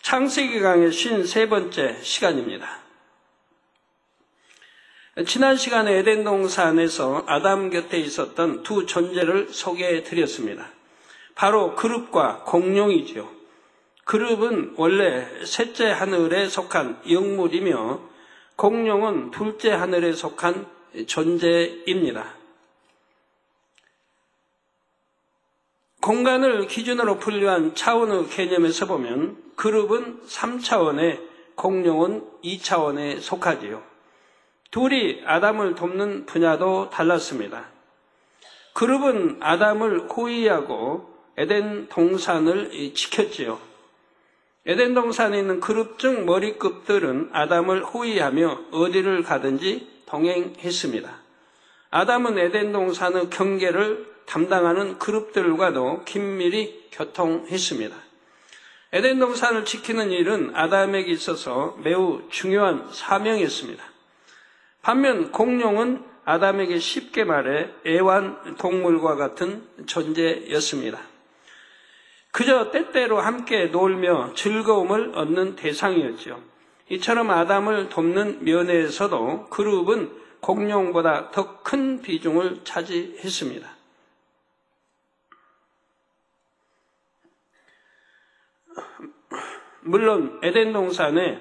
창세기 강의 53번째 시간입니다. 지난 시간에 에덴 동산에서 아담 곁에 있었던 두 존재를 소개해 드렸습니다. 바로 그룹과 공룡이지요. 그룹은 원래 셋째 하늘에 속한 영물이며 공룡은 둘째 하늘에 속한 존재입니다. 공간을 기준으로 분류한 차원의 개념에서 보면 그룹은 3차원에 공룡은 2차원에 속하지요. 둘이 아담을 돕는 분야도 달랐습니다. 그룹은 아담을 호위하고 에덴 동산을 지켰지요. 에덴 동산에 있는 그룹중 머리급들은 아담을 호위하며 어디를 가든지 동행했습니다. 아담은 에덴 동산의 경계를 담당하는 그룹들과도 긴밀히 교통했습니다. 에덴 동산을 지키는 일은 아담에게 있어서 매우 중요한 사명이었습니다. 반면 공룡은 아담에게 쉽게 말해 애완동물과 같은 존재였습니다. 그저 때때로 함께 놀며 즐거움을 얻는 대상이었죠. 이처럼 아담을 돕는 면에서도 그룹은 공룡보다 더 큰 비중을 차지했습니다. 물론 에덴 동산에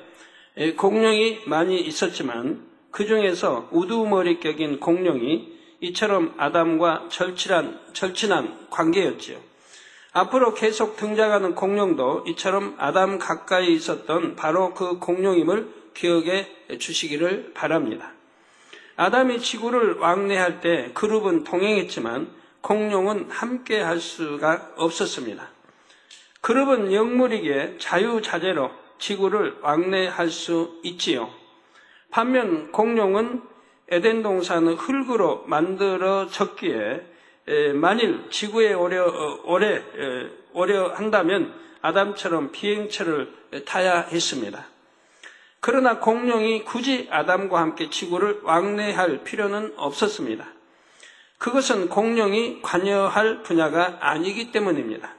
공룡이 많이 있었지만 그 중에서 우두머리격인 공룡이 이처럼 아담과 절친한 관계였지요. 앞으로 계속 등장하는 공룡도 이처럼 아담 가까이 있었던 바로 그 공룡임을 기억해 주시기를 바랍니다. 아담이 지구를 왕래할 때 그룹은 동행했지만 공룡은 함께 할 수가 없었습니다. 그룹은 영물이기에 자유자재로 지구를 왕래할 수 있지요. 반면 공룡은 에덴 동산의 흙으로 만들어졌기에 만일 지구에 오려 한다면 아담처럼 비행체를 타야 했습니다. 그러나 공룡이 굳이 아담과 함께 지구를 왕래할 필요는 없었습니다. 그것은 공룡이 관여할 분야가 아니기 때문입니다.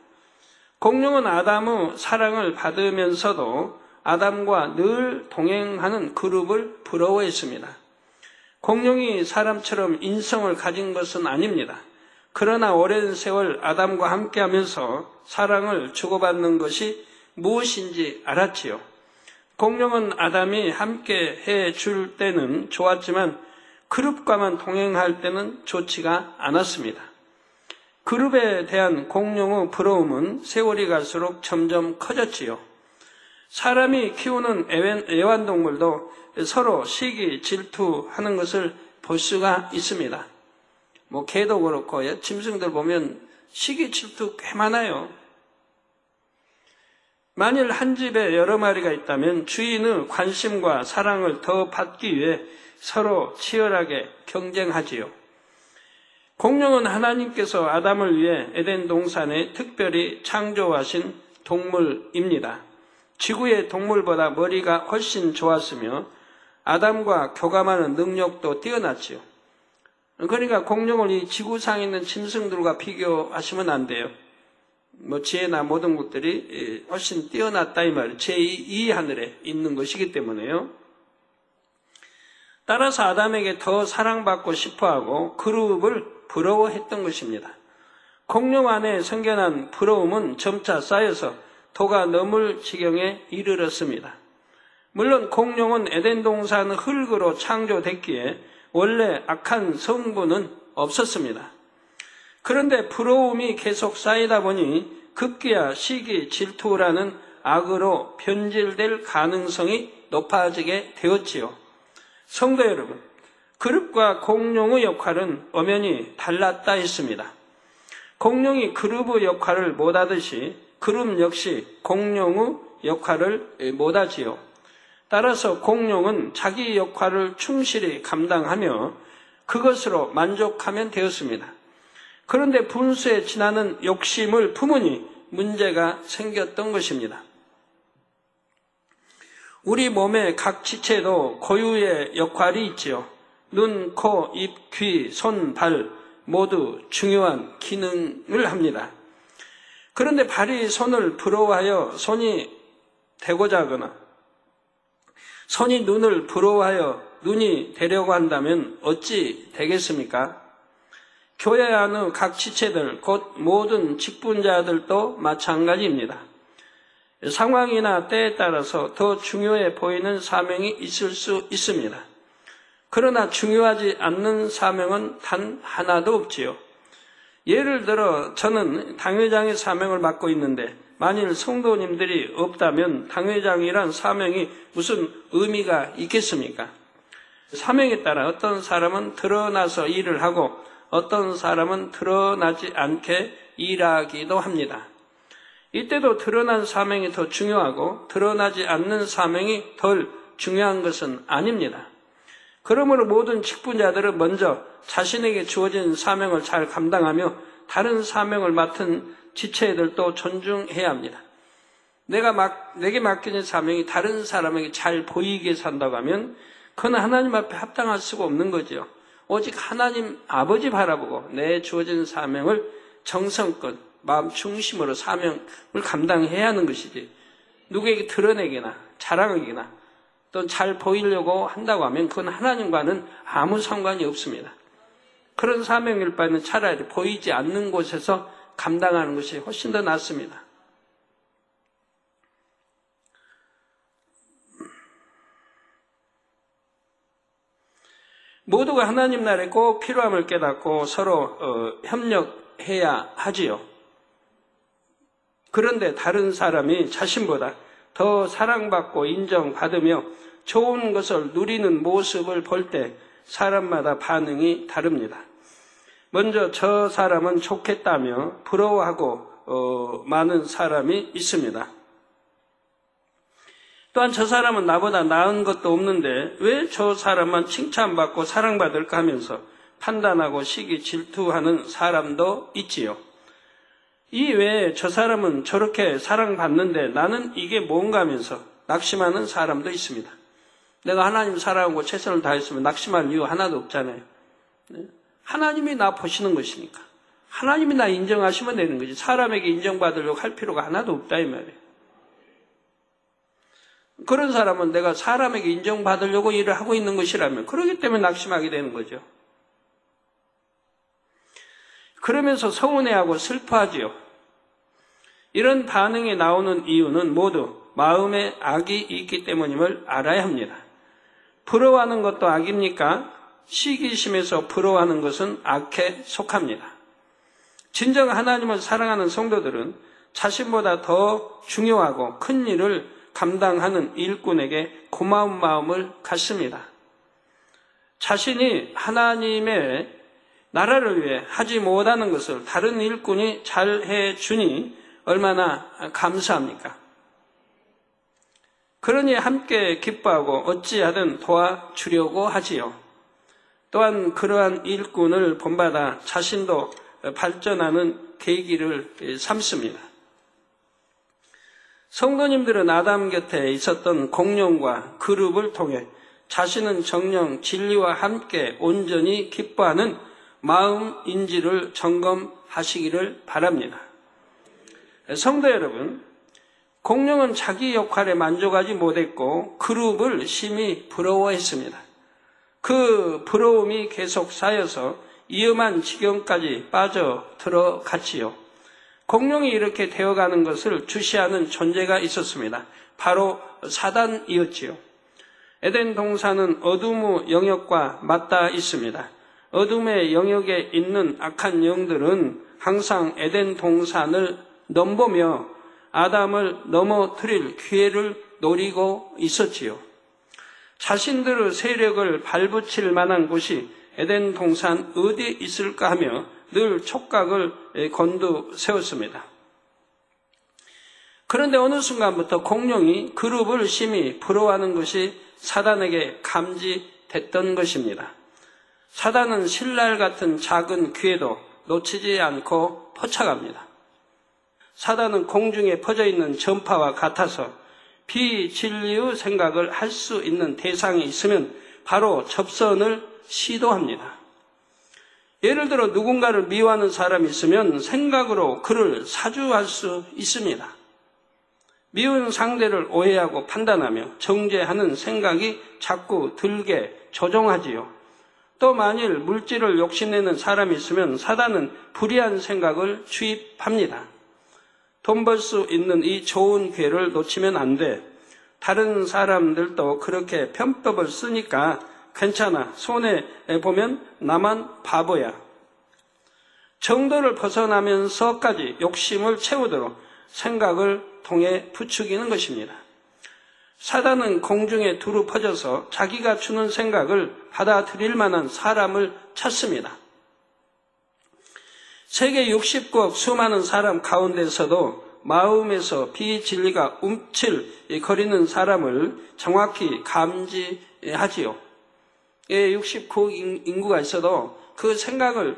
공룡은 아담의 사랑을 받으면서도 아담과 늘 동행하는 그룹을 부러워했습니다. 공룡이 사람처럼 인성을 가진 것은 아닙니다. 그러나 오랜 세월 아담과 함께하면서 사랑을 주고받는 것이 무엇인지 알았지요. 공룡은 아담이 함께 해줄 때는 좋았지만 그룹과만 동행할 때는 좋지가 않았습니다. 그룹에 대한 공룡의 부러움은 세월이 갈수록 점점 커졌지요. 사람이 키우는 애완동물도 서로 시기, 질투하는 것을 볼 수가 있습니다. 개도 그렇고 짐승들 보면 시기, 질투 꽤 많아요. 만일 한 집에 여러 마리가 있다면 주인의 관심과 사랑을 더 받기 위해 서로 치열하게 경쟁하지요. 공룡은 하나님께서 아담을 위해 에덴 동산에 특별히 창조하신 동물입니다. 지구의 동물보다 머리가 훨씬 좋았으며 아담과 교감하는 능력도 뛰어났지요. 그러니까 공룡을 이 지구상에 있는 짐승들과 비교하시면 안 돼요. 지혜나 모든 것들이 훨씬 뛰어났다 이 말이에요. 제2 하늘에 있는 것이기 때문에요. 따라서 아담에게 더 사랑받고 싶어하고 그룹을 부러워했던 것입니다. 공룡 안에 생겨난 부러움은 점차 쌓여서 도가 넘을 지경에 이르렀습니다. 물론 공룡은 에덴 동산 흙으로 창조됐기에 원래 악한 성분은 없었습니다. 그런데 부러움이 계속 쌓이다 보니 급기야 시기, 질투라는 악으로 변질될 가능성이 높아지게 되었지요. 성도 여러분, 그룹과 공룡의 역할은 엄연히 달랐다 했습니다. 공룡이 그룹의 역할을 못하듯이 그룹 역시 공룡의 역할을 못하지요. 따라서 공룡은 자기 역할을 충실히 감당하며 그것으로 만족하면 되었습니다. 그런데 분수에 지나는 욕심을 품으니 문제가 생겼던 것입니다. 우리 몸의 각 지체도 고유의 역할이 있지요. 눈, 코, 입, 귀, 손, 발 모두 중요한 기능을 합니다. 그런데 발이 손을 부러워하여 손이 되고자 하거나 손이 눈을 부러워하여 눈이 되려고 한다면 어찌 되겠습니까? 교회 안의 각 지체들, 곧 모든 직분자들도 마찬가지입니다. 상황이나 때에 따라서 더 중요해 보이는 사명이 있을 수 있습니다. 그러나 중요하지 않는 사명은 단 하나도 없지요. 예를 들어 저는 당회장의 사명을 맡고 있는데 만일 성도님들이 없다면 당회장이란 사명이 무슨 의미가 있겠습니까? 사명에 따라 어떤 사람은 드러나서 일을 하고 어떤 사람은 드러나지 않게 일하기도 합니다. 이때도 드러난 사명이 더 중요하고 드러나지 않는 사명이 덜 중요한 것은 아닙니다. 그러므로 모든 직분자들은 먼저 자신에게 주어진 사명을 잘 감당하며 다른 사명을 맡은 지체들도 존중해야 합니다. 내게 맡겨진 사명이 다른 사람에게 잘 보이게 산다고 하면 그건 하나님 앞에 합당할 수가 없는 거죠. 오직 하나님 아버지 바라보고 내 주어진 사명을 정성껏 마음 중심으로 사명을 감당해야 하는 것이지 누구에게 드러내기나 자랑하기나 또 잘 보이려고 한다고 하면 그건 하나님과는 아무 상관이 없습니다. 그런 사명일 바에는 차라리 보이지 않는 곳에서 감당하는 것이 훨씬 더 낫습니다. 모두가 하나님 나라에 꼭 필요함을 깨닫고 서로 협력해야 하지요. 그런데 다른 사람이 자신보다 더 사랑받고 인정받으며 좋은 것을 누리는 모습을 볼 때 사람마다 반응이 다릅니다. 먼저 저 사람은 좋겠다며 부러워하고 많은 사람이 있습니다. 또한 저 사람은 나보다 나은 것도 없는데 왜 저 사람만 칭찬받고 사랑받을까 하면서 판단하고 시기 질투하는 사람도 있지요. 이 외에 저 사람은 저렇게 사랑받는데 나는 이게 뭔가 하면서 낙심하는 사람도 있습니다. 내가 하나님 사랑하고 최선을 다했으면 낙심할 이유 하나도 없잖아요. 하나님이 나 보시는 것이니까. 하나님이 나 인정하시면 되는 거지. 사람에게 인정받으려고 할 필요가 하나도 없다 이 말이에요. 그런 사람은 내가 사람에게 인정받으려고 일을 하고 있는 것이라면 그렇기 때문에 낙심하게 되는 거죠. 그러면서 서운해하고 슬퍼하지요. 이런 반응이 나오는 이유는 모두 마음에 악이 있기 때문임을 알아야 합니다. 부러워하는 것도 악입니까? 시기심에서 부러워하는 것은 악에 속합니다. 진정 하나님을 사랑하는 성도들은 자신보다 더 중요하고 큰 일을 감당하는 일꾼에게 고마운 마음을 갖습니다. 자신이 하나님의 나라를 위해 하지 못하는 것을 다른 일꾼이 잘 해주니 얼마나 감사합니까? 그러니 함께 기뻐하고 어찌하든 도와주려고 하지요. 또한 그러한 일꾼을 본받아 자신도 발전하는 계기를 삼습니다. 성도님들은 아담 곁에 있었던 공룡과 그룹을 통해 자신은 정령 진리와 함께 온전히 기뻐하는 마음인지를 점검하시기를 바랍니다. 성도 여러분, 공룡은 자기 역할에 만족하지 못했고 그룹을 심히 부러워했습니다. 그 부러움이 계속 쌓여서 위험한 지경까지 빠져 들어갔지요. 공룡이 이렇게 되어가는 것을 주시하는 존재가 있었습니다. 바로 사단이었지요. 에덴 동산은 어둠의 영역과 맞닿아 있습니다. 어둠의 영역에 있는 악한 영들은 항상 에덴 동산을 넘보며 아담을 넘어뜨릴 기회를 노리고 있었지요. 자신들의 세력을 발붙일 만한 곳이 에덴 동산 어디에 있을까 하며 늘 촉각을 곤두세웠습니다. 그런데 어느 순간부터 공룡이 그룹을 심히 부러워하는 것이 사단에게 감지됐던 것입니다. 사단은 신랄 같은 작은 기회도 놓치지 않고 포착합니다. 사단은 공중에 퍼져 있는 전파와 같아서 비진리의 생각을 할 수 있는 대상이 있으면 바로 접선을 시도합니다. 예를 들어 누군가를 미워하는 사람이 있으면 생각으로 그를 사주할 수 있습니다. 미운 상대를 오해하고 판단하며 정죄하는 생각이 자꾸 들게 조종하지요. 또 만일 물질을 욕심내는 사람이 있으면 사단은 불의한 생각을 주입합니다. 돈 벌 수 있는 이 좋은 기회를 놓치면 안 돼. 다른 사람들도 그렇게 편법을 쓰니까 괜찮아. 손해보면 나만 바보야. 정도를 벗어나면서까지 욕심을 채우도록 생각을 통해 부추기는 것입니다. 사단은 공중에 두루 퍼져서 자기가 주는 생각을 받아들일 만한 사람을 찾습니다. 세계 69억 수많은 사람 가운데서도 마음에서 비진리가 움찔거리는 사람을 정확히 감지하지요. 69억 인구가 있어도 그 생각을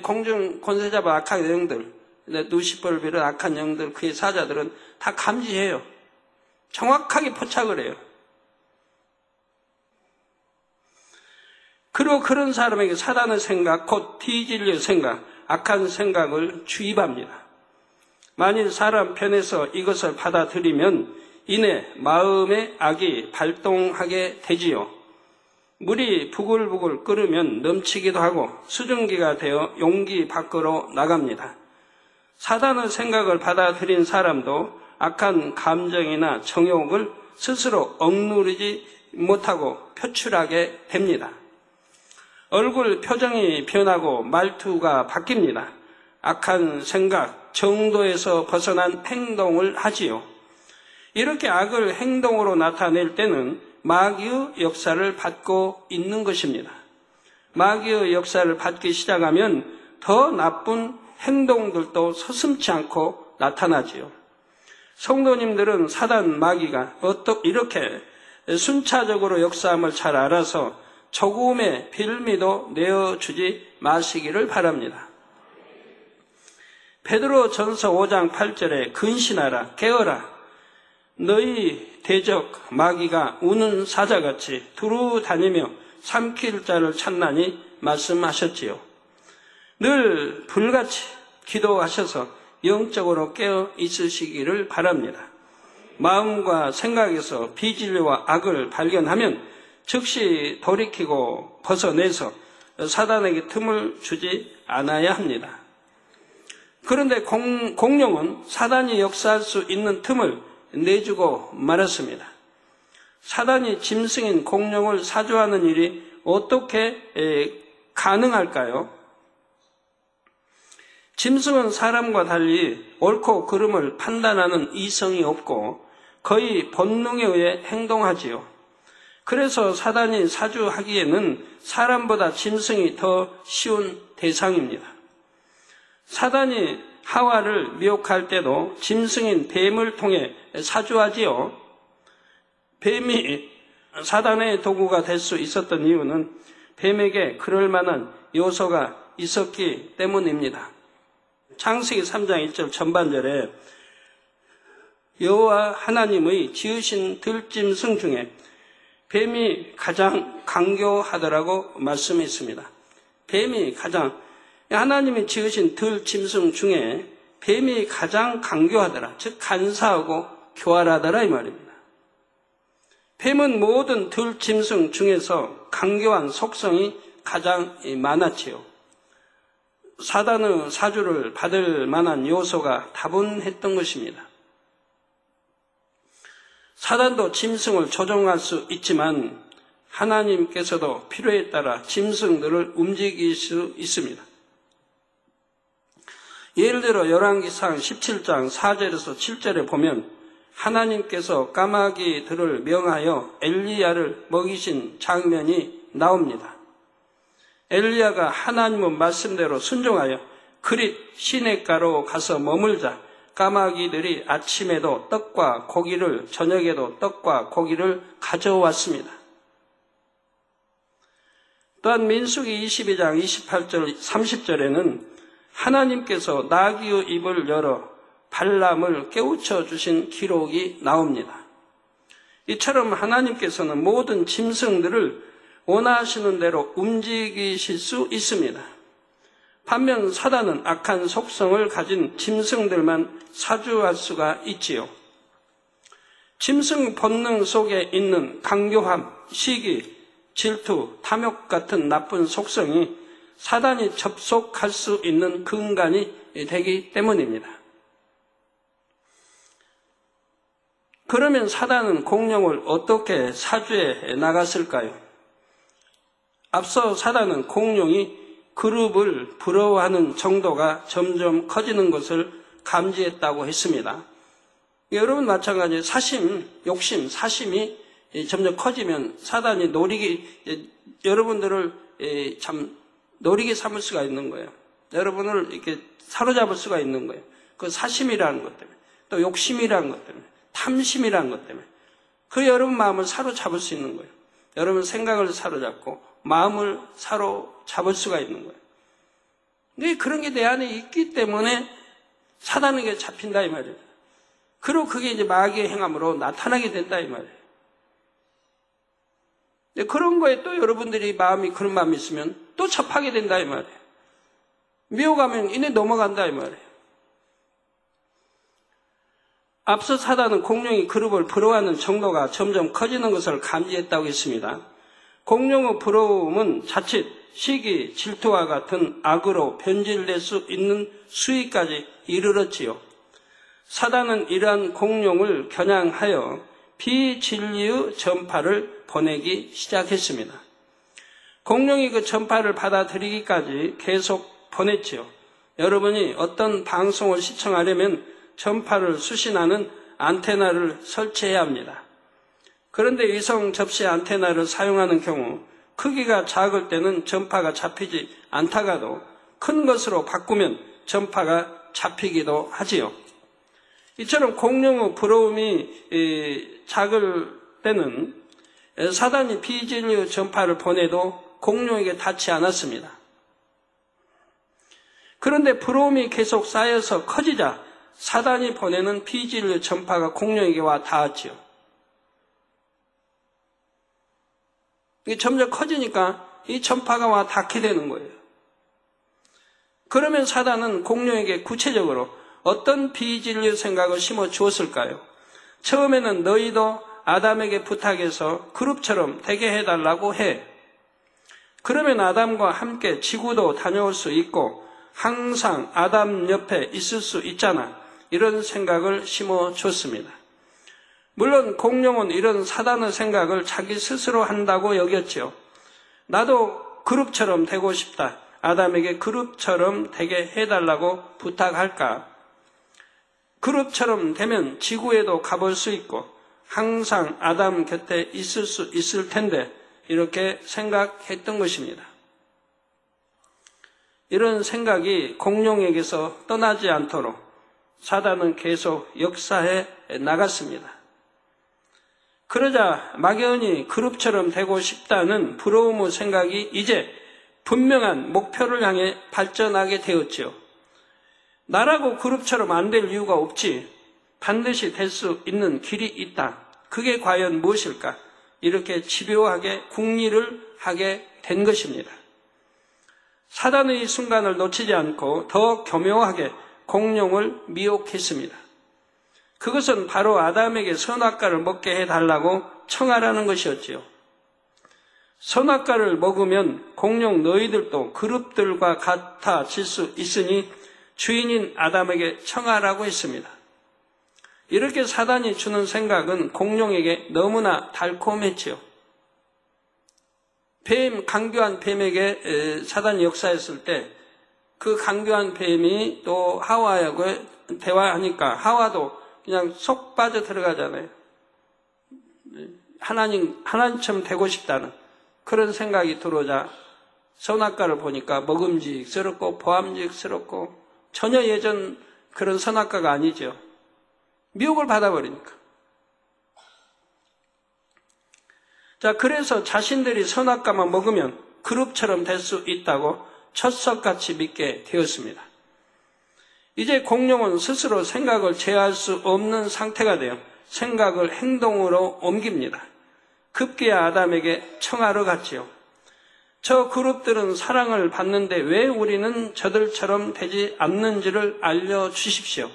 공중 권세 잡아 악한 영들, 누시퍼를 비롯 악한 영들, 그의 사자들은 다 감지해요. 정확하게 포착을 해요. 그리고 그런 사람에게 사단의 생각, 곧 비진리의 생각, 악한 생각을 주입합니다. 만일 사람 편에서 이것을 받아들이면 이내 마음의 악이 발동하게 되지요. 물이 부글부글 끓으면 넘치기도 하고 수증기가 되어 용기 밖으로 나갑니다. 사단의 생각을 받아들인 사람도 악한 감정이나 정욕을 스스로 억누르지 못하고 표출하게 됩니다. 얼굴 표정이 변하고 말투가 바뀝니다. 악한 생각, 정도에서 벗어난 행동을 하지요. 이렇게 악을 행동으로 나타낼 때는 마귀의 역사를 받고 있는 것입니다. 마귀의 역사를 받기 시작하면 더 나쁜 행동들도 서슴지 않고 나타나지요. 성도님들은 사단 마귀가 이렇게 순차적으로 역사함을 잘 알아서 조금의 빌미도 내어주지 마시기를 바랍니다. 베드로 전서 5장 8절에 근신하라, 깨어라. 너희 대적 마귀가 우는 사자같이 두루 다니며 삼킬 자를 찾나니 말씀하셨지요. 늘 불같이 기도하셔서 영적으로 깨어 있으시기를 바랍니다. 마음과 생각에서 비진리와 악을 발견하면 즉시 돌이키고 벗어내서 사단에게 틈을 주지 않아야 합니다. 그런데 공룡은 사단이 역사할 수 있는 틈을 내주고 말았습니다. 사단이 짐승인 공룡을 사주하는 일이 어떻게 가능할까요? 짐승은 사람과 달리 옳고 그름을 판단하는 이성이 없고 거의 본능에 의해 행동하지요. 그래서 사단이 사주하기에는 사람보다 짐승이 더 쉬운 대상입니다. 사단이 하와를 미혹할 때도 짐승인 뱀을 통해 사주하지요. 뱀이 사단의 도구가 될 수 있었던 이유는 뱀에게 그럴 만한 요소가 있었기 때문입니다. 창세기 3장 1절 전반절에 여호와 하나님의 지으신 들짐승 중에 뱀이 가장 강교하더라고 말씀했습니다. 하나님이 지으신 들짐승 중에 뱀이 가장 강교하더라. 즉 간사하고 교활하더라 이 말입니다. 뱀은 모든 들짐승 중에서 강교한 속성이 가장 많았지요. 사단의 사주를 받을 만한 요소가 다분했던 것입니다. 사단도 짐승을 조종할 수 있지만 하나님께서도 필요에 따라 짐승들을 움직일 수 있습니다. 예를 들어 열왕기상 17장 4절에서 7절에 보면 하나님께서 까마귀들을 명하여 엘리야를 먹이신 장면이 나옵니다. 엘리야가 하나님의 말씀대로 순종하여 그릿 시냇가로 가서 머물자 까마귀들이 아침에도 떡과 고기를 저녁에도 떡과 고기를 가져왔습니다. 또한 민수기 22장 28절 30절에는 하나님께서 나귀의 입을 열어 발람을 깨우쳐 주신 기록이 나옵니다. 이처럼 하나님께서는 모든 짐승들을 원하시는 대로 움직이실 수 있습니다. 반면 사단은 악한 속성을 가진 짐승들만 사주할 수가 있지요. 짐승 본능 속에 있는 강교함, 시기, 질투, 탐욕 같은 나쁜 속성이 사단이 접속할 수 있는 근간이 되기 때문입니다. 그러면 사단은 공룡을 어떻게 사주해 나갔을까요? 앞서 사단은 공룡이 그룹을 부러워하는 정도가 점점 커지는 것을 감지했다고 했습니다. 여러분 마찬가지로 욕심, 사심이 점점 커지면 사단이 여러분들을 참 노리게 삼을 수가 있는 거예요. 여러분을 이렇게 사로잡을 수가 있는 거예요. 그 사심이라는 것 때문에, 또 욕심이라는 것 때문에, 탐심이라는 것 때문에 그 여러분 마음을 사로잡을 수 있는 거예요. 여러분 생각을 사로잡고 마음을 사로잡을 수가 있는 거예요. 근데 그런 게 내 안에 있기 때문에 사단에게 잡힌다 이 말이에요. 그리고 그게 이제 마귀의 행함으로 나타나게 된다 이 말이에요. 그런 거에 또 여러분들이 그런 마음이 있으면 또 접하게 된다 이 말이에요. 미혹하면 이내 넘어간다 이 말이에요. 앞서 사단은 공룡이 그룹을 부러워하는 정도가 점점 커지는 것을 감지했다고 했습니다. 공룡의 부러움은 자칫 시기, 질투와 같은 악으로 변질될 수 있는 수위까지 이르렀지요. 사단은 이러한 공룡을 겨냥하여 비진리의 전파를 보내기 시작했습니다. 공룡이 그 전파를 받아들이기까지 계속 보냈지요. 여러분이 어떤 방송을 시청하려면 전파를 수신하는 안테나를 설치해야 합니다. 그런데 위성 접시 안테나를 사용하는 경우 크기가 작을 때는 전파가 잡히지 않다가도 큰 것으로 바꾸면 전파가 잡히기도 하지요. 이처럼 공룡의 부러움이 작을 때는 사단이 비진리의 전파를 보내도 공룡에게 닿지 않았습니다. 그런데 부러움이 계속 쌓여서 커지자 사단이 보내는 비진리의 전파가 공룡에게 와 닿았지요. 이게 점점 커지니까 이 전파가 와 닿게 되는 거예요. 그러면 사단은 공룡에게 구체적으로 어떤 비진리의 생각을 심어 주었을까요? 처음에는 너희도 아담에게 부탁해서 그룹처럼 되게 해달라고 해. 그러면 아담과 함께 지구도 다녀올 수 있고 항상 아담 옆에 있을 수 있잖아. 이런 생각을 심어 줬습니다. 물론 공룡은 이런 사단의 생각을 자기 스스로 한다고 여겼지요. 나도 그룹처럼 되고 싶다. 아담에게 그룹처럼 되게 해달라고 부탁할까? 그룹처럼 되면 지구에도 가볼 수 있고 항상 아담 곁에 있을 수 있을 텐데 이렇게 생각했던 것입니다. 이런 생각이 공룡에게서 떠나지 않도록 사단은 계속 역사해 나갔습니다. 그러자 막연히 그룹처럼 되고 싶다는 부러움의 생각이 이제 분명한 목표를 향해 발전하게 되었지요. 나라고 그룹처럼 안 될 이유가 없지. 반드시 될 수 있는 길이 있다. 그게 과연 무엇일까? 이렇게 집요하게 궁리를 하게 된 것입니다. 사단의 이 순간을 놓치지 않고 더 교묘하게 공룡을 미혹했습니다. 그것은 바로 아담에게 선악과를 먹게 해달라고 청하라는 것이었지요. 선악과를 먹으면 공룡 너희들도 그룹들과 같아질 수 있으니 주인인 아담에게 청하라고 했습니다. 이렇게 사단이 주는 생각은 공룡에게 너무나 달콤했지요. 강교한 뱀에게 사단이 역사했을 때 그 강교한 뱀이 또 하와하고 대화하니까 하와도 그냥 쏙 빠져 들어가잖아요. 하나님처럼 되고 싶다는 그런 생각이 들어오자 선악과를 보니까 먹음직스럽고 보암직스럽고 전혀 예전 그런 선악과가 아니죠. 미혹을 받아버리니까. 자, 그래서 자신들이 선악과만 먹으면 그룹처럼 될 수 있다고 철석같이 믿게 되었습니다. 이제 공룡은 스스로 생각을 제어할 수 없는 상태가 되어 생각을 행동으로 옮깁니다. 급기야 아담에게 청하러 갔지요. 저 그룹들은 사랑을 받는데 왜 우리는 저들처럼 되지 않는지를 알려주십시오.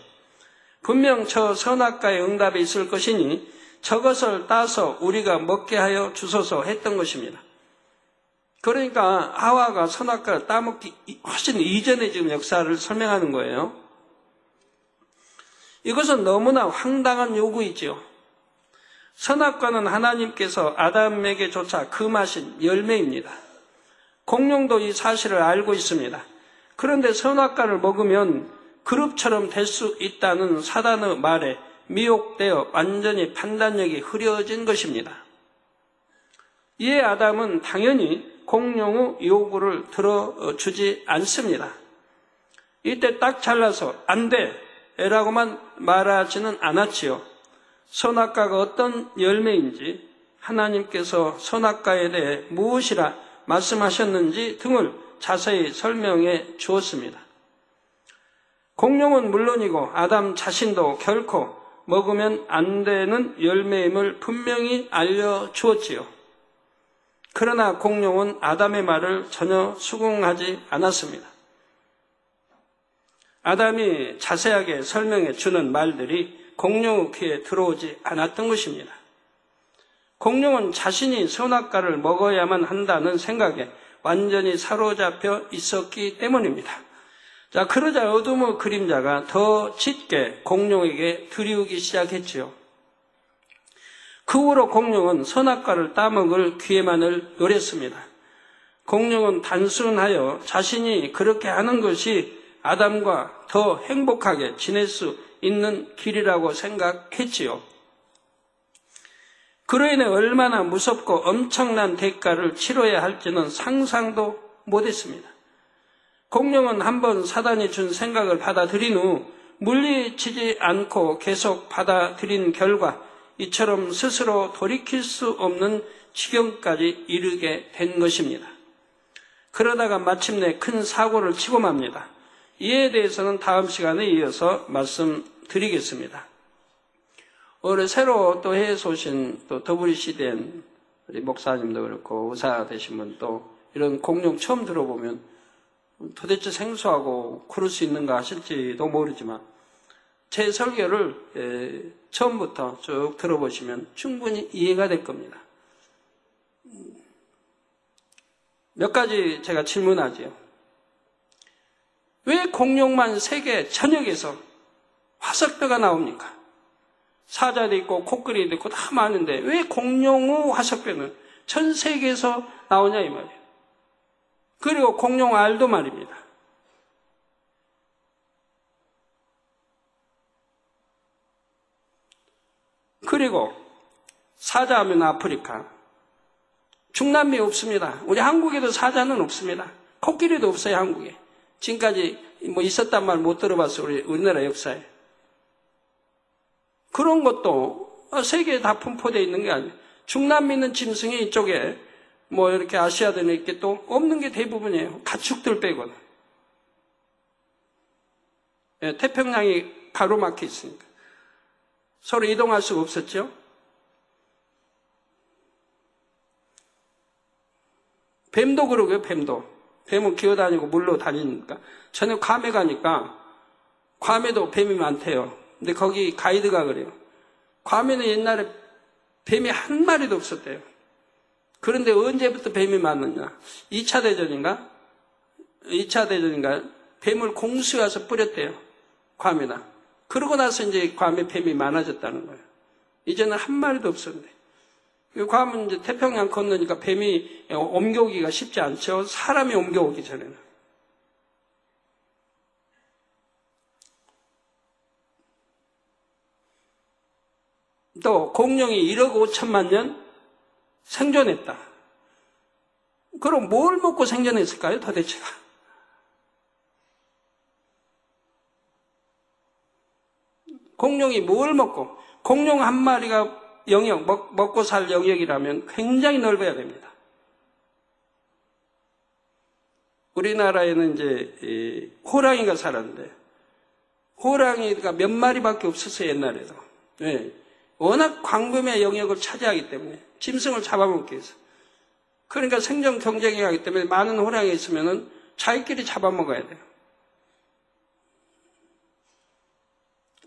분명 저 선악과의 응답이 있을 것이니 저것을 따서 우리가 먹게 하여 주소서 했던 것입니다. 그러니까 하와가 선악과를 따먹기 훨씬 이전의 지금 역사를 설명하는 거예요. 이것은 너무나 황당한 요구이지요. 선악과는 하나님께서 아담에게 조차 금하신 열매입니다. 공룡도 이 사실을 알고 있습니다. 그런데 선악과를 먹으면 그룹처럼 될 수 있다는 사단의 말에 미혹되어 완전히 판단력이 흐려진 것입니다. 이에 아담은 당연히 공룡의 요구를 들어주지 않습니다. 이때 딱 잘라서 안 돼! 라고만 말하지는 않았지요. 선악과가 어떤 열매인지, 하나님께서 선악과에 대해 무엇이라 말씀하셨는지 등을 자세히 설명해 주었습니다. 공룡은 물론이고 아담 자신도 결코 먹으면 안 되는 열매임을 분명히 알려주었지요. 그러나 공룡은 아담의 말을 전혀 수긍하지 않았습니다. 아담이 자세하게 설명해 주는 말들이 공룡의 귀에 들어오지 않았던 것입니다. 공룡은 자신이 선악과를 먹어야만 한다는 생각에 완전히 사로잡혀 있었기 때문입니다. 자, 그러자 어둠의 그림자가 더 짙게 공룡에게 들이우기 시작했지요. 그 후로 공룡은 선악과를 따먹을 기회만을 노렸습니다. 공룡은 단순하여 자신이 그렇게 하는 것이 아담과 더 행복하게 지낼 수 있는 길이라고 생각했지요. 그로 인해 얼마나 무섭고 엄청난 대가를 치러야 할지는 상상도 못했습니다. 공룡은 한번 사단이 준 생각을 받아들인 후 물리치지 않고 계속 받아들인 결과 이처럼 스스로 돌이킬 수 없는 지경까지 이르게 된 것입니다. 그러다가 마침내 큰 사고를 치고 맙니다. 이에 대해서는 다음 시간에 이어서 말씀드리겠습니다. 오늘 새로 또 해외에서 오신 또 WCDN 우리 목사님도 그렇고 의사 되신 분도 이런 공룡 처음 들어보면 도대체 생소하고 그럴 수 있는가 하실지도 모르지만 제 설교를 처음부터 쭉 들어보시면 충분히 이해가 될 겁니다. 몇 가지 제가 질문하지요. 왜 공룡만 세계 전역에서 화석뼈가 나옵니까? 사자도 있고 코끼리도 있고 다 많은데 왜 공룡의 화석뼈는 전 세계에서 나오냐 이 말이에요. 그리고 공룡 알도 말입니다. 그리고 사자하면 아프리카, 중남미에 없습니다. 우리 한국에도 사자는 없습니다. 코끼리도 없어요, 한국에. 지금까지 뭐 있었단 말 못 들어봤어요, 우리나라 역사에. 그런 것도 세계에 다 분포되어 있는 게 아니에요. 중남미는 짐승이 이쪽에 뭐 이렇게 아시아대는 이렇게 또 없는 게 대부분이에요. 가축들 빼고는. 예, 태평양이 가로막혀 있으니까. 서로 이동할 수가 없었죠. 뱀도 그러고요, 뱀도. 뱀은 기어다니고 물로 다니니까. 저녁 괌에 가니까 괌에도 뱀이 많대요. 근데 거기 가이드가 그래요. 괌에는 옛날에 뱀이 한 마리도 없었대요. 그런데 언제부터 뱀이 많았냐? 2차 대전인가? 뱀을 공수해 와서 뿌렸대요. 괌에다. 그러고 나서 이제 괌에 뱀이 많아졌다는 거예요. 이제는 한 마리도 없었는데. 괌은 이제 태평양 건너니까 뱀이 옮겨오기가 쉽지 않죠. 사람이 옮겨오기 전에는. 또 공룡이 1억 5천만 년 생존했다. 그럼 뭘 먹고 생존했을까요, 도대체가? 공룡이 뭘 먹고, 공룡 한 마리가 영역, 먹고 살 영역이라면 굉장히 넓어야 됩니다. 우리나라에는 이제 호랑이가 살았는데, 호랑이가 몇 마리밖에 없었어요, 옛날에도. 네. 워낙 광범위한 영역을 차지하기 때문에 짐승을 잡아먹기 위해서. 그러니까 생존 경쟁이 하기 때문에 많은 호랑이가 있으면은 자기끼리 잡아먹어야 돼요.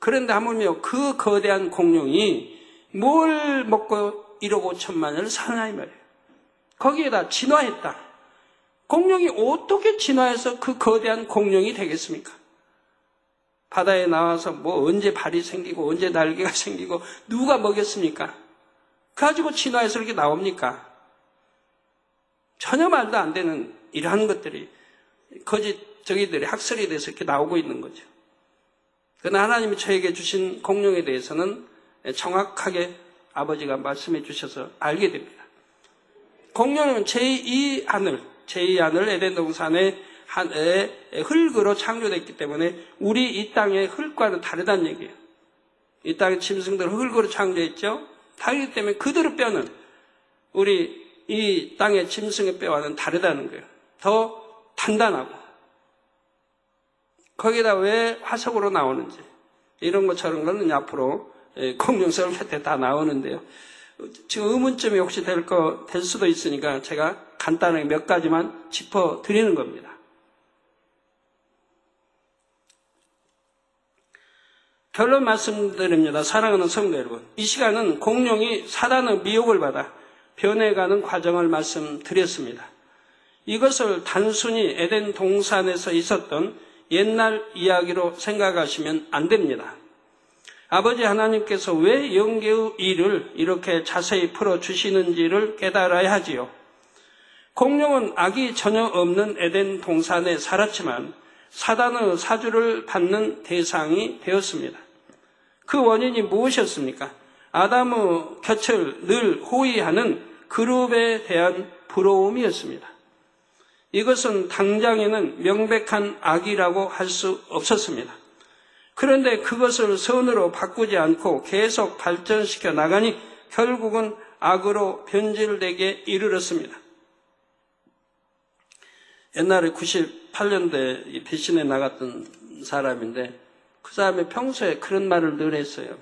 그런데 하물며 그 거대한 공룡이 뭘 먹고 1억 5천만을 사나 이 말이에요. 거기에다 진화했다. 공룡이 어떻게 진화해서 그 거대한 공룡이 되겠습니까? 바다에 나와서 뭐 언제 발이 생기고 언제 날개가 생기고 누가 먹였습니까? 가지고 진화해서 이렇게 나옵니까? 전혀 말도 안 되는 이러한 것들이 저기들이 학설이 돼서 이렇게 나오고 있는 거죠. 그러나 하나님이 저에게 주신 공룡에 대해서는 정확하게 아버지가 말씀해 주셔서 알게 됩니다. 공룡은 제2 하늘 에덴 동산의 흙으로 창조됐기 때문에 우리 이 땅의 흙과는 다르다는 얘기예요. 이 땅의 짐승들은 흙으로 창조했죠. 다르기 때문에 그들의 뼈는 우리 이 땅의 짐승의 뼈와는 다르다는 거예요. 더 단단하고. 거기다 왜 화석으로 나오는지 이런 것처럼 거는 앞으로 공룡설 곁에 다 나오는데요. 지금 의문점이 혹시 될 수도 있으니까 제가 간단하게 몇 가지만 짚어드리는 겁니다. 결론 말씀드립니다. 사랑하는 성도 여러분. 이 시간은 공룡이 사단의 미혹을 받아 변해가는 과정을 말씀드렸습니다. 이것을 단순히 에덴 동산에서 있었던 옛날 이야기로 생각하시면 안 됩니다. 아버지 하나님께서 왜 영계의 일을 이렇게 자세히 풀어주시는지를 깨달아야 하지요. 공룡은 악이 전혀 없는 에덴 동산에 살았지만 사단의 사주를 받는 대상이 되었습니다. 그 원인이 무엇이었습니까? 아담의 곁을 늘 호위하는 그룹에 대한 부러움이었습니다. 이것은 당장에는 명백한 악이라고 할 수 없었습니다. 그런데 그것을 선으로 바꾸지 않고 계속 발전시켜 나가니 결국은 악으로 변질되게 이르렀습니다. 옛날에 98년도에 배신에 나갔던 사람인데 그 사람이 평소에 그런 말을 늘 했어요.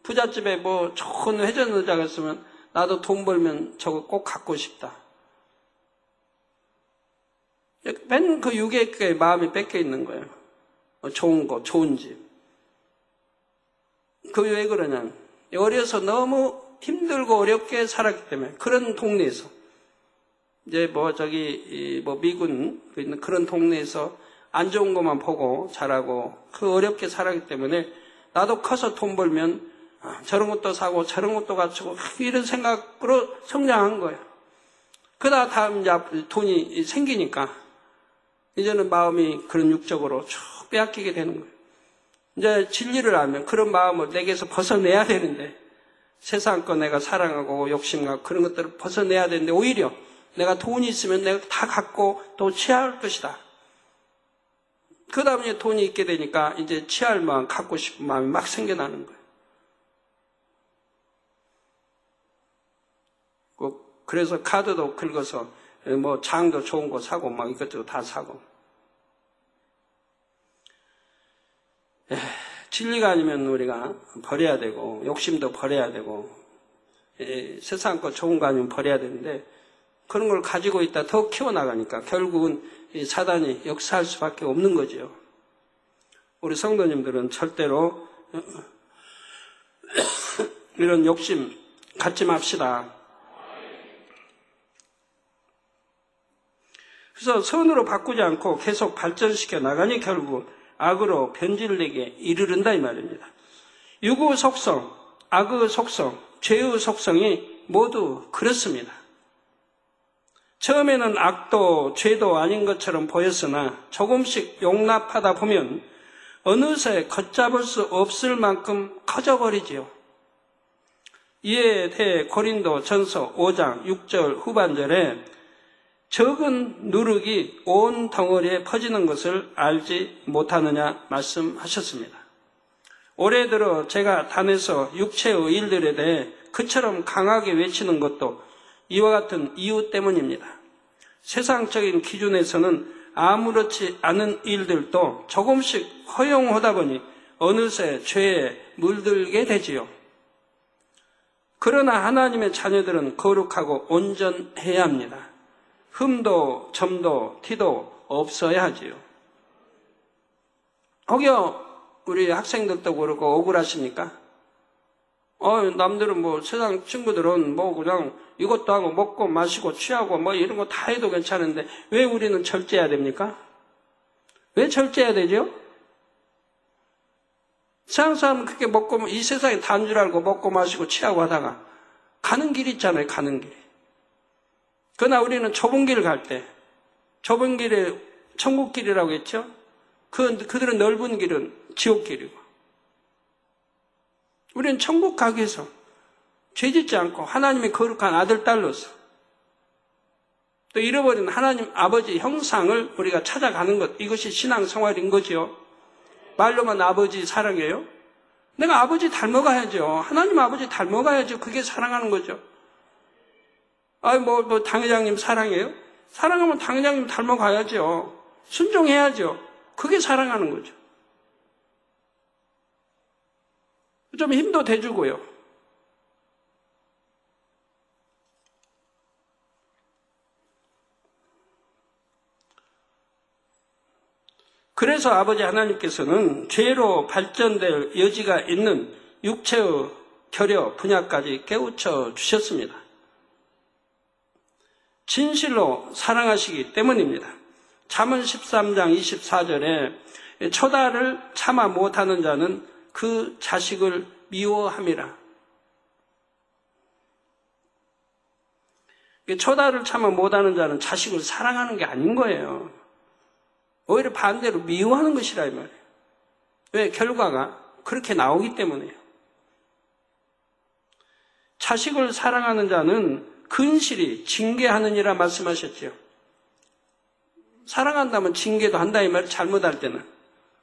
부잣집에 뭐 좋은 회전 의자가 있으면 나도 돈 벌면 저거 꼭 갖고 싶다. 맨 그 유괴에 마음이 뺏겨 있는 거예요. 좋은 거, 좋은 집. 그게 왜 그러냐. 어려서 너무 힘들고 어렵게 살았기 때문에 그런 동네에서 이제 미군 있는 그런 동네에서 안 좋은 것만 보고 자라고 그 어렵게 살았기 때문에 나도 커서 돈 벌면 저런 것도 사고 저런 것도 갖추고 이런 생각으로 성장한 거예요. 그러다 다음 이제 돈이 생기니까 이제는 마음이 그런 육적으로 쭉 빼앗기게 되는 거예요. 이제 진리를 알면 그런 마음을 내게서 벗어내야 되는데 세상 거 내가 사랑하고 욕심과 그런 것들을 벗어내야 되는데 오히려 내가 돈이 있으면 내가 다 갖고 또 취할 것이다. 그 다음에 돈이 있게 되니까 이제 취할 마음, 갖고 싶은 마음이 막 생겨나는 거예요. 그래서 카드도 긁어서 뭐 장도 좋은 거 사고 막 이것저것 다 사고. 진리가 아니면 우리가 버려야 되고 욕심도 버려야 되고 세상 거 좋은 거 아니면 버려야 되는데 그런 걸 가지고 있다 더 키워나가니까 결국은 이 사단이 역사할 수밖에 없는 거죠. 우리 성도님들은 절대로 이런 욕심 갖지 맙시다. 그래서 선으로 바꾸지 않고 계속 발전시켜 나가니 결국 악으로 변질되게 이르른다 이 말입니다. 육의 속성, 악의 속성, 죄의 속성이 모두 그렇습니다. 처음에는 악도 죄도 아닌 것처럼 보였으나 조금씩 용납하다 보면 어느새 걷잡을 수 없을 만큼 커져버리지요. 이에 대해 고린도 전서 5장 6절 후반절에 적은 누룩이 온 덩어리에 퍼지는 것을 알지 못하느냐 말씀하셨습니다. 올해 들어 제가 단에서 육체의 일들에 대해 그처럼 강하게 외치는 것도 이와 같은 이유 때문입니다. 세상적인 기준에서는 아무렇지 않은 일들도 조금씩 허용하다 보니 어느새 죄에 물들게 되지요. 그러나 하나님의 자녀들은 거룩하고 온전해야 합니다. 흠도 점도 티도 없어야 하지요. 혹여 우리 학생들도 그렇고 억울하십니까? 남들은 뭐 세상 친구들은 뭐 그냥 이것도 하고 먹고 마시고 취하고 뭐 이런 거 다 해도 괜찮은데 왜 우리는 절제해야 됩니까? 왜 절제해야 되죠? 세상 사람은 그렇게 먹고 이 세상에 단 줄 알고 먹고 마시고 취하고 하다가 가는 길 있잖아요. 가는 길. 그러나 우리는 좁은 길 갈 때 좁은 길에 천국길이라고 했죠. 그들은 넓은 길은 지옥길이고 우리는 천국 가기 위해서 죄짓지 않고 하나님의 거룩한 아들 딸로서 또 잃어버린 하나님 아버지 형상을 우리가 찾아가는 것, 이것이 신앙생활인 거지요. 말로만 아버지 사랑해요? 내가 아버지 닮아가야죠. 하나님 아버지 닮아가야죠. 그게 사랑하는 거죠. 당회장님 사랑해요? 사랑하면 당회장님 닮아가야죠. 순종해야죠. 그게 사랑하는 거죠. 좀 힘도 대주고요. 그래서 아버지 하나님께서는 죄로 발전될 여지가 있는 육체의 결여 분야까지 깨우쳐 주셨습니다. 진실로 사랑하시기 때문입니다. 잠언 13장 24절에 초다를 참아 못하는 자는 그 자식을 미워함이라. 초다를 참아 못하는 자는 자식을 사랑하는 게 아닌 거예요. 오히려 반대로 미워하는 것이라 이 말이에요. 왜? 결과가 그렇게 나오기 때문에요. 자식을 사랑하는 자는 근실히 징계하느니라 말씀하셨죠. 사랑한다면 징계도 한다 이 말이에요. 잘못할 때는.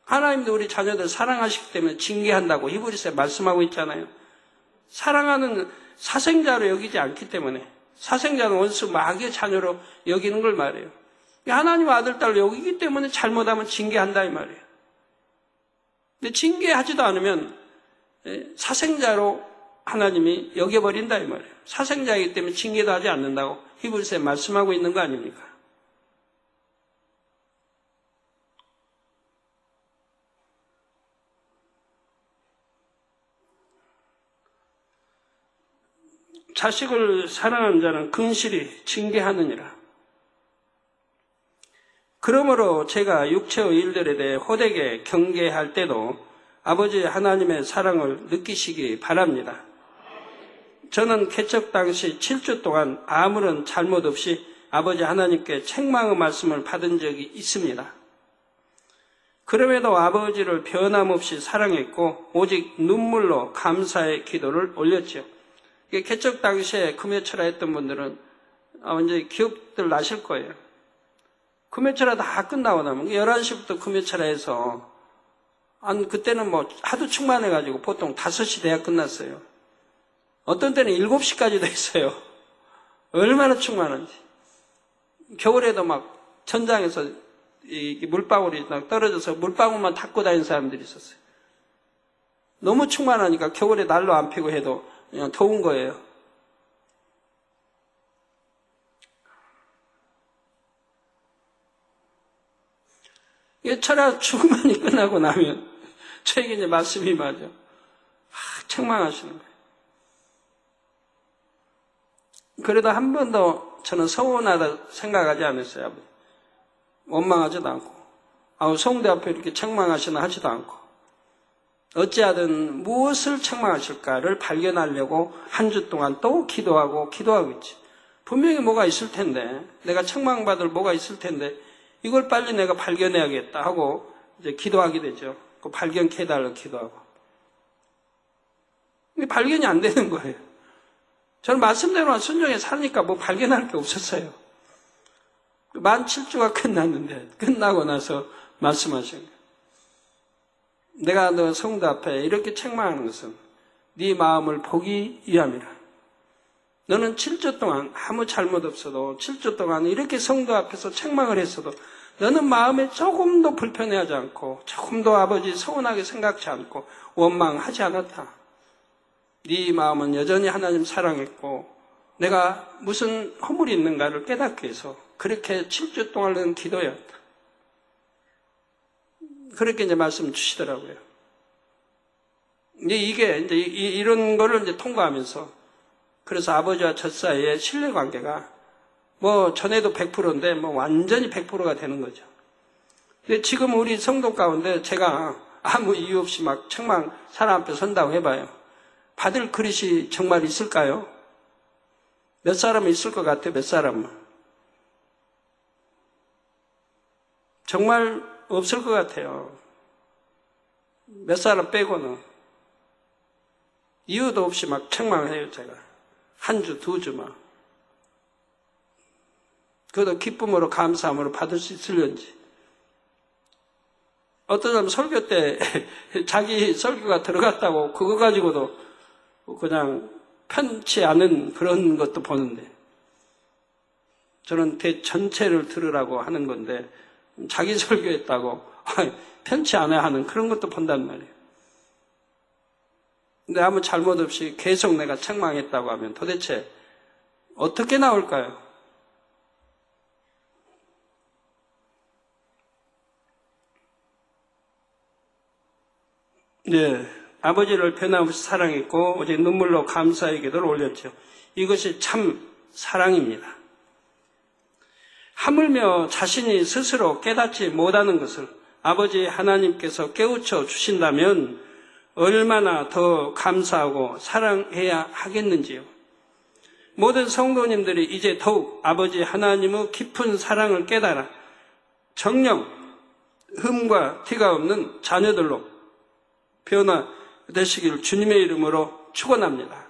하나님도 우리 자녀들 사랑하시기 때문에 징계한다고 히브리서에 말씀하고 있잖아요. 사랑하는 사생자로 여기지 않기 때문에 사생자는 원수 마귀의 자녀로 여기는 걸 말해요. 하나님 아들 딸로 여기기 때문에 잘못하면 징계한다 이 말이에요. 근데 징계하지도 않으면 사생자로 하나님이 여겨버린다 이 말이에요. 사생자이기 때문에 징계도 하지 않는다고 히브리서에 말씀하고 있는 거 아닙니까? 자식을 사랑하는 자는 근실히 징계하느니라. 그러므로 제가 육체의 일들에 대해 호되게 경계할 때도 아버지 하나님의 사랑을 느끼시기 바랍니다. 저는 개척 당시 7주 동안 아무런 잘못 없이 아버지 하나님께 책망의 말씀을 받은 적이 있습니다. 그럼에도 아버지를 변함없이 사랑했고 오직 눈물로 감사의 기도를 올렸죠. 개척 당시에 금요철야 했던 분들은 이제 기억들 나실 거예요. 금요철야 다 끝나고 나면 11시부터 금요철야 해서 그때는 뭐 하도 충만해가지고 보통 5시 돼야 끝났어요. 어떤 때는 7시까지도 했어요. 얼마나 충만한지. 겨울에도 막 천장에서 이 물방울이 막 떨어져서 물방울만 닦고 다니는 사람들이 있었어요. 너무 충만하니까 겨울에 난로 안 피고 해도 그냥 더운 거예요. 철야 충만이 끝나고 나면 저에게 이제 말씀이 맞아. 책망하시는 거예요. 그래도 한 번도 저는 서운하다 생각하지 않았어요. 아버지. 원망하지도 않고 성대 앞에 이렇게 책망하시나 하지도 않고 어찌하든 무엇을 책망하실까를 발견하려고 한 주 동안 또 기도하고 있지. 분명히 뭐가 있을 텐데 내가 책망받을 뭐가 있을 텐데 이걸 빨리 내가 발견해야겠다 하고 이제 기도하게 되죠. 그 발견케 해달라고 기도하고. 근데 발견이 안 되는 거예요. 저는 말씀대로만 순종해 사니까 뭐 발견할 게 없었어요. 만 7주가 끝났는데 끝나고 나서 말씀하신 거예요. 내가 너 성도 앞에 이렇게 책망하는 것은 네 마음을 보기 위함이라. 너는 7주 동안 아무 잘못 없어도 7주 동안 이렇게 성도 앞에서 책망을 했어도 너는 마음에 조금도 불편해하지 않고 조금도 아버지 서운하게 생각지 않고 원망하지 않았다. 네 마음은 여전히 하나님 사랑했고 내가 무슨 허물이 있는가를 깨닫기 위해서 그렇게 7주 동안은 기도였다. 그렇게 이제 말씀 주시더라고요. 이게 이제 이런 거를 이제 통과하면서, 그래서 아버지와 젖 사이의 신뢰 관계가 뭐 전에도 100%인데 뭐 완전히 100%가 되는 거죠. 근데 지금 우리 성도 가운데 제가 아무 이유 없이 막 책망 사람 앞에 선다고 해봐요. 받을 그릇이 정말 있을까요? 몇 사람은 있을 것 같아요, 몇 사람은. 정말 없을 것 같아요. 몇 사람 빼고는. 이유도 없이 막 책망을 해요, 제가. 한 주, 두 주 막. 그것도 기쁨으로, 감사함으로 받을 수 있을런지. 어떤 사람 설교 때 자기 설교가 들어갔다고 그거 가지고도 그냥 편치 않은 그런 것도 보는데, 저는 대전체를 들으라고 하는 건데 자기 설교했다고 편치 않아 하는 그런 것도 본단 말이에요. 근데 아무 잘못 없이 계속 내가 책망했다고 하면 도대체 어떻게 나올까요? 네, 아버지를 변함없이 사랑했고 오직 눈물로 감사의 기도를 올렸죠. 이것이 참 사랑입니다. 하물며 자신이 스스로 깨닫지 못하는 것을 아버지 하나님께서 깨우쳐 주신다면 얼마나 더 감사하고 사랑해야 하겠는지요. 모든 성도님들이 이제 더욱 아버지 하나님의 깊은 사랑을 깨달아 정령 흠과 티가 없는 자녀들로 변화되시길 주님의 이름으로 축원합니다.